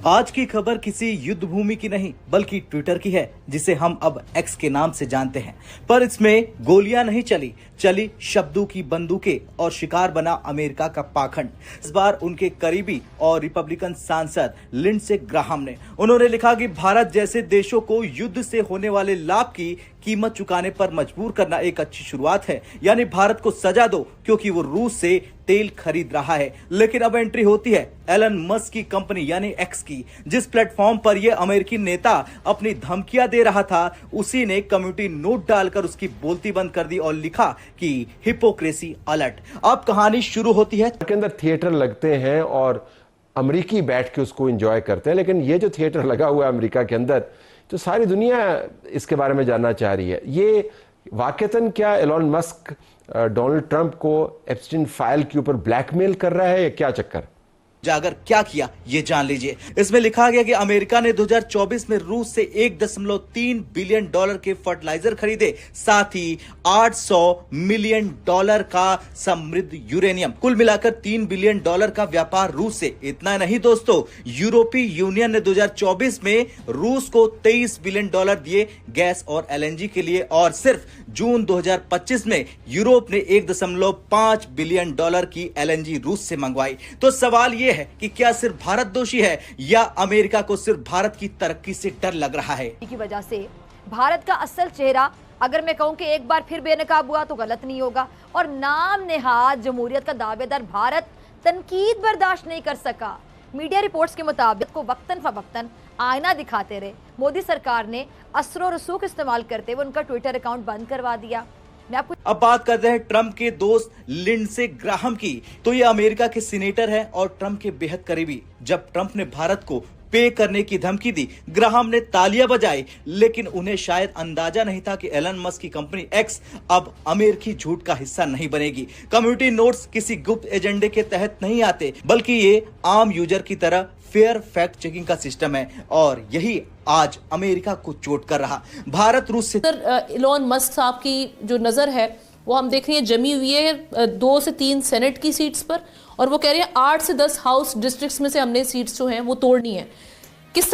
आज की खबर किसी युद्ध भूमि की नहीं बल्कि ट्विटर की है, जिसे हम अब एक्स के नाम से जानते हैं। पर इसमें गोलियां नहीं चली शब्दों की बंदूकें और शिकार बना अमेरिका का पाखंड। इस बार उनके करीबी और रिपब्लिकन सांसद लिंडसे ग्राहम ने उन्होंने लिखा कि भारत जैसे देशों को युद्ध से होने वाले लाभ की कीमत चुकाने पर मजबूर करना एक अच्छी शुरुआत है। यानी भारत को सजा दो क्योंकि वो रूस से तेल खरीद रहा है। लेकिन अब एंट्री होती है एलन मस्क की कंपनी यानी एक्स की, जिस प्लेटफॉर्म पर यह अमेरिकी नेता अपनी धमकियां दे रहा था, उसी ने कम्युनिटी नोट डालकर उसकी बोलती बंद कर दी और लिखा कि हिपोक्रेसी अलर्ट। अब कहानी शुरू होती है। के अंदर थिएटर लगते हैं और अमेरिकी बैठ के उसको एंजॉय करते हैं, लेकिन ये जो थिएटर लगा हुआ है अमेरिका के अंदर, तो सारी दुनिया इसके बारे में जानना चाह रही है। ये वाकईतन क्या एलन मस्क डोनाल्ड ट्रंप को एप्स्टीन फाइल के ऊपर ब्लैकमेल कर रहा है या क्या चक्कर? जाकर क्या किया ये जान लीजिए। इसमें लिखा गया कि अमेरिका ने 2024 में रूस से 1.3 बिलियन डॉलर के फर्टिलाइजर खरीदे, साथ ही 800 मिलियन डॉलर का समृद्ध यूरेनियम। कुल मिलाकर 3 बिलियन डॉलर का व्यापार रूस से। इतना नहीं दोस्तों, यूरोपीय यूनियन ने 2024 में रूस को 23 बिलियन डॉलर दिए गैस और एलएनजी के लिए, और सिर्फ जून 2025 में यूरोप ने 1.5 बिलियन डॉलर की एलएनजी रूस से मंगवाई। तो सवाल यह है कि क्या सिर्फ भारत दोषी है या अमेरिका को सिर्फ भारत की तरक्की से डर लग रहा है? की वजह से भारत का असल चेहरा अगर मैं कहूं कि एक बार फिर बेनकाब हुआ तो गलत नहीं होगा। और नाम नेहाद जमहूरियत का दावेदार भारत तनकीद बर्दाश्त नहीं कर सका। मीडिया रिपोर्ट्स के मुताबिक को वक्तन फवक्तन आईना दिखाते रहे मोदी सरकार ने असर रसूख इस्तेमाल करते हुए उनका ट्विटर अकाउंट बंद करवा दिया। अब बात करते हैं ट्रंप के दोस्त लिंडसे ग्राहम की। तो ये अमेरिका के सीनेटर हैं और ट्रंप के बेहद करीबी। जब ट्रंप ने भारत को पे करने की धमकी दी, ग्राहम ने तालियां बजाई, लेकिन उन्हें शायद अंदाजा नहीं था कि एलन मस्क की कंपनी एक्स अब अमेरिकी झूठ का हिस्सा नहीं बनेगी। कम्युनिटी नोट्स किसी गुप्त एजेंडे के तहत नहीं आते, बल्कि ये आम यूजर की तरह फेयर फैक्ट चेकिंग का सिस्टम है, और यही आज अमेरिका को चोट कर रहा। भारत रूस से एलन मस्क साहब की जो नजर है वो हम देख रहे हैं जमी हुई है 2 से 3 सेनेट की सीट्स पर, और वो कह रहे हैं 8 से 10 हाउस डिस्ट्रिक्ट्स में से हमने सीट्स जो हैं वो तोड़नी है। किस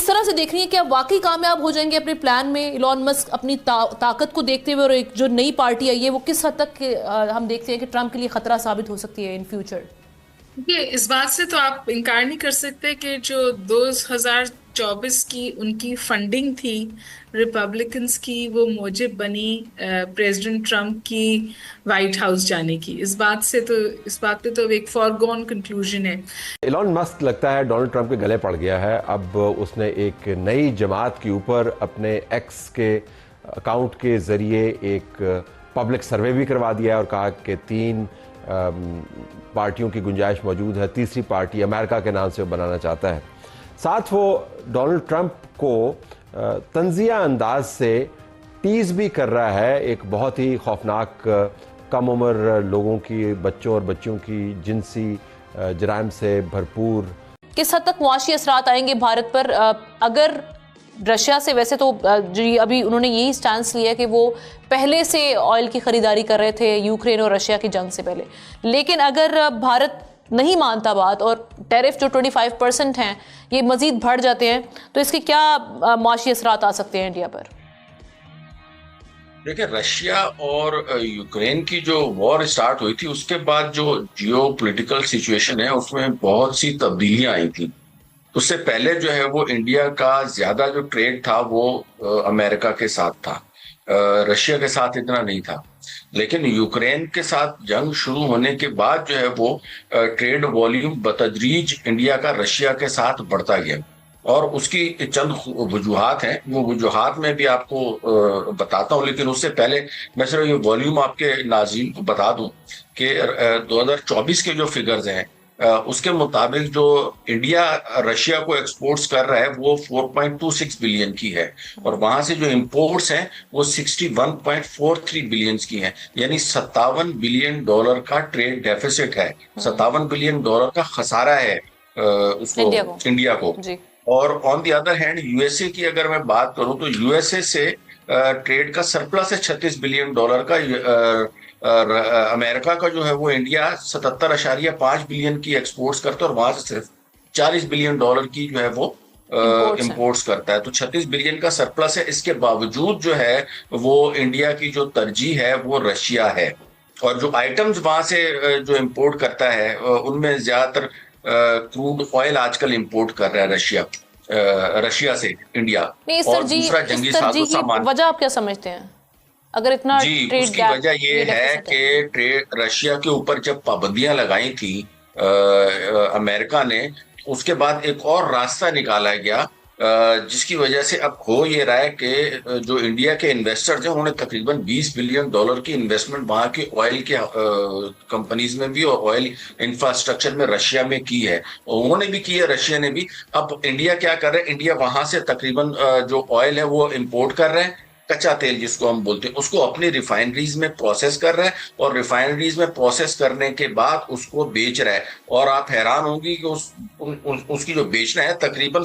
तरह से देख रही है, क्या वाकई कामयाब हो जाएंगे अपने प्लान में एलन मस्क अपनी ताकत को देखते हुए? और एक जो नई पार्टी आई है वो किस हद तक हम देखते हैं कि ट्रंप के लिए खतरा साबित हो सकती है इन फ्यूचर? ये इस बात से तो आप इनकार नहीं कर सकते कि जो 2024 की उनकी फंडिंग थी रिपब्लिकन्स की, वो मूजिब बनी प्रेसिडेंट ट्रंप की वाइट हाउस जाने की। इस बात पे तो एक फॉरगॉन कंक्लूजन है। एलन मस्क लगता है डोनाल्ड ट्रंप के गले पड़ गया है। अब उसने एक नई जमात के ऊपर अपने एक्स के अकाउंट के जरिए एक पब्लिक सर्वे भी करवा दिया है और कहा कि 3 पार्टियों की गुंजाइश मौजूद है, तीसरी पार्टी अमेरिका के नाम से बनाना चाहता है। साथ वो डोनाल्ड ट्रंप को तंजिया अंदाज से टीज भी कर रहा है, एक बहुत ही खौफनाक कम उम्र लोगों की, बच्चों और बच्चियों की जिनसी जराइम से भरपूर। किस हद तक मुआशी असरात आएंगे भारत पर? अगर रशिया से, वैसे तो जी अभी उन्होंने यही स्टैंस लिया कि वो पहले से ऑयल की खरीदारी कर रहे थे यूक्रेन और रशिया की जंग से पहले, लेकिन अगर भारत नहीं मानता बात और टैरिफ जो 25% हैं ये मजीद बढ़ जाते हैं, तो इसके क्या मुआशी असरात आ सकते हैं इंडिया पर? देखिए, रशिया और यूक्रेन की जो वॉर स्टार्ट हुई थी उसके बाद जो जियो पोलिटिकल सिचुएशन है उसमें बहुत सी तब्दीलियां आई थी। उससे पहले जो है वो इंडिया का ज्यादा जो ट्रेड था वो अमेरिका के साथ था, रशिया के साथ इतना नहीं था। लेकिन यूक्रेन के साथ जंग शुरू होने के बाद जो है वो ट्रेड वॉल्यूम बतदरीज इंडिया का रशिया के साथ बढ़ता गया, और उसकी चंद वजूहात हैं। वो वजूहात में भी आपको बताता हूँ, लेकिन उससे पहले मैं सिर्फ ये वॉल्यूम आपके नाज़रीन को बता दूं कि 2024 के जो फिगर्स हैं उसके मुताबिक जो इंडिया रशिया को एक्सपोर्ट्स कर रहा है वो 4.26 बिलियन की है, और वहां से जो इंपोर्ट्स हैं वो 61.43 बिलियन की हैं। यानी 57 बिलियन डॉलर का ट्रेड डेफिसिट है, 57 बिलियन डॉलर का खसारा है उसको इंडिया को। और on the other hand USA की अगर मैं बात करूं तो यूएसए से ट्रेड का सरप्लस है 36 बिलियन डॉलर का। अमेरिका का जो है वो इंडिया 77.5 बिलियन की एक्सपोर्ट्स करता है, और वहां से सिर्फ $40 बिलियन की जो है वो इंपोर्ट्स करता है। तो 36 बिलियन का सरप्लस है। इसके बावजूद जो है वो इंडिया की जो तरजीह है वो रशिया है, और जो आइटम्स वहां से जो इंपोर्ट करता है उनमें ज्यादातर क्रूड ऑयल आजकल इंपोर्ट कर रहा है रशिया से इंडिया। और दूसरा जंगी साजो सामान। वजह आप क्या समझते हैं अगर इतना जी, ट्रेड उसकी वजह ये है कि रशिया के ऊपर जब पाबंदियां लगाई थी अमेरिका ने, उसके बाद एक और रास्ता निकाला गया जिसकी वजह से अब हो ये रहा है कि जो इंडिया के इन्वेस्टर्स हैं उन्होंने तकरीबन $20 बिलियन की इन्वेस्टमेंट वहां के ऑयल के कंपनीज में भी और ऑयल इंफ्रास्ट्रक्चर में रशिया में की है। उन्होंने भी की है, रशिया ने भी। अब इंडिया क्या कर रहा है, इंडिया वहां से तकरीबन जो ऑयल है वो इंपोर्ट कर रहे हैं, कच्चा तेल जिसको हम बोलते हैं, उसको अपनी रिफाइनरीज में प्रोसेस कर रहा है, और रिफाइनरीज में प्रोसेस करने के बाद उसको बेच रहा है। और आप हैरान होंगी कि उसकी जो बेचना है तकरीबन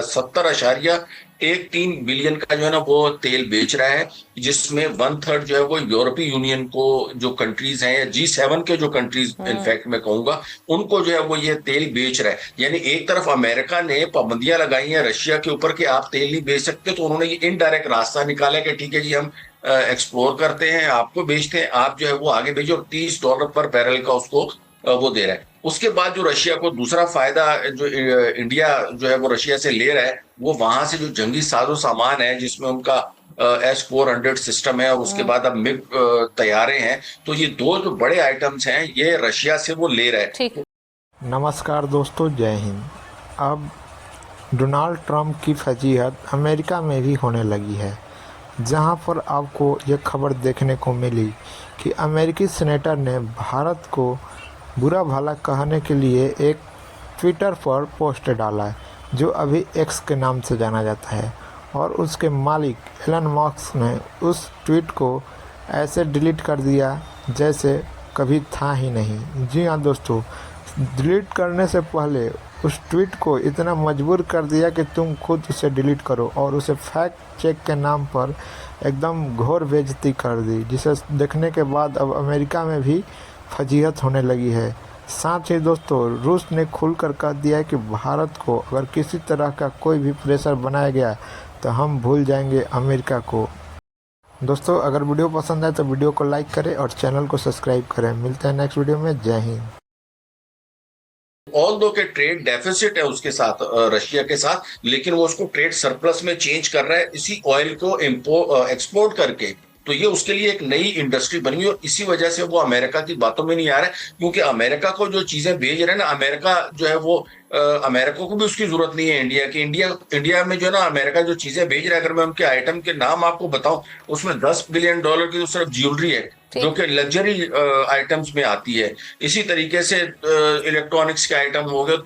70.13 बिलियन का जो है ना वो तेल बेच रहा है, जिसमें 1/3 जो है वो यूरोपीय यूनियन को जो कंट्रीज हैं, या G7 के जो कंट्रीज इनफैक्ट मैं कहूंगा, उनको जो है वो ये तेल बेच रहा है। यानी एक तरफ अमेरिका ने पाबंदियां लगाई हैं रशिया के ऊपर कि आप तेल नहीं बेच सकते, तो उन्होंने ये इनडायरेक्ट रास्ता निकाला कि ठीक है जी, हम एक्सप्लोर करते हैं, आपको बेचते हैं, आप जो है वो आगे भेजो, और $30 पर बैरल का उसको वो दे रहा है। उसके बाद जो रशिया को दूसरा फायदा जो इंडिया जो है वो रशिया से ले रहा है, वो वहां से जो जंगी साजो सामान है जिसमें उनका S-400 सिस्टम है, और उसके बाद अब मिग तैयारे हैं, तो ये दो जो बड़े आइटम्स हैं ये रशिया से वो ले रहा है। ठीक। नमस्कार दोस्तों, जय हिंद। अब डोनाल्ड ट्रंप की फजीहत अमेरिका में भी होने लगी है, जहां पर आपको ये खबर देखने को मिली कि अमेरिकी सीनेटर ने भारत को बुरा भला कहने के लिए एक ट्विटर पर पोस्ट डाला है, जो अभी एक्स के नाम से जाना जाता है, और उसके मालिक एलन मस्क ने उस ट्वीट को ऐसे डिलीट कर दिया जैसे कभी था ही नहीं। जी हाँ दोस्तों, डिलीट करने से पहले उस ट्वीट को इतना मजबूर कर दिया कि तुम खुद उसे डिलीट करो, और उसे फैक्ट चेक के नाम पर एकदम घोर बेइज्जती कर दी, जिसे देखने के बाद अब अमेरिका में भी फजीहत होने लगी है। साथ ही दोस्तों, रूस ने खुलकर कह दिया कि भारत को अगर किसी तरह का कोई भी प्रेशर बनाया गया तो हम भूल जाएंगे अमेरिका को। दोस्तों, अगर वीडियो पसंद आए तो वीडियो को लाइक करें और चैनल को सब्सक्राइब करें। मिलते हैं नेक्स्ट वीडियो में। जय हिंद। ऑल्दो के ट्रेड डेफिसिट है उसके साथ, रशिया के साथ, लेकिन वो उसको ट्रेड सरप्लस में चेंज कर रहा है इसी ऑयल को एक्सपोर्ट करके। तो ये उसके लिए एक नई इंडस्ट्री बनी, और इसी वजह से वो अमेरिका की बातों में नहीं आ रहा है, क्योंकि अमेरिका को जो चीजें भेज रहे हैं ना, अमेरिका जो है वो अमेरिका को भी उसकी जरूरत नहीं है इंडिया की। इंडिया में जो है ना अमेरिका जो चीजें भेज रहा है, अगर मैं उनके आइटम के नाम आपको बताऊं, उसमें $10 बिलियन की तो सिर्फ ज्वेलरी है जो कि लग्जरी आइटम्स में आती है। इसी तरीके से इलेक्ट्रॉनिक्स के आइटम हो गए,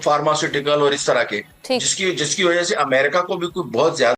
फार्मास्यूटिकल और इस तरह के, जिसकी वजह से अमेरिका को भी कोई बहुत ज्यादा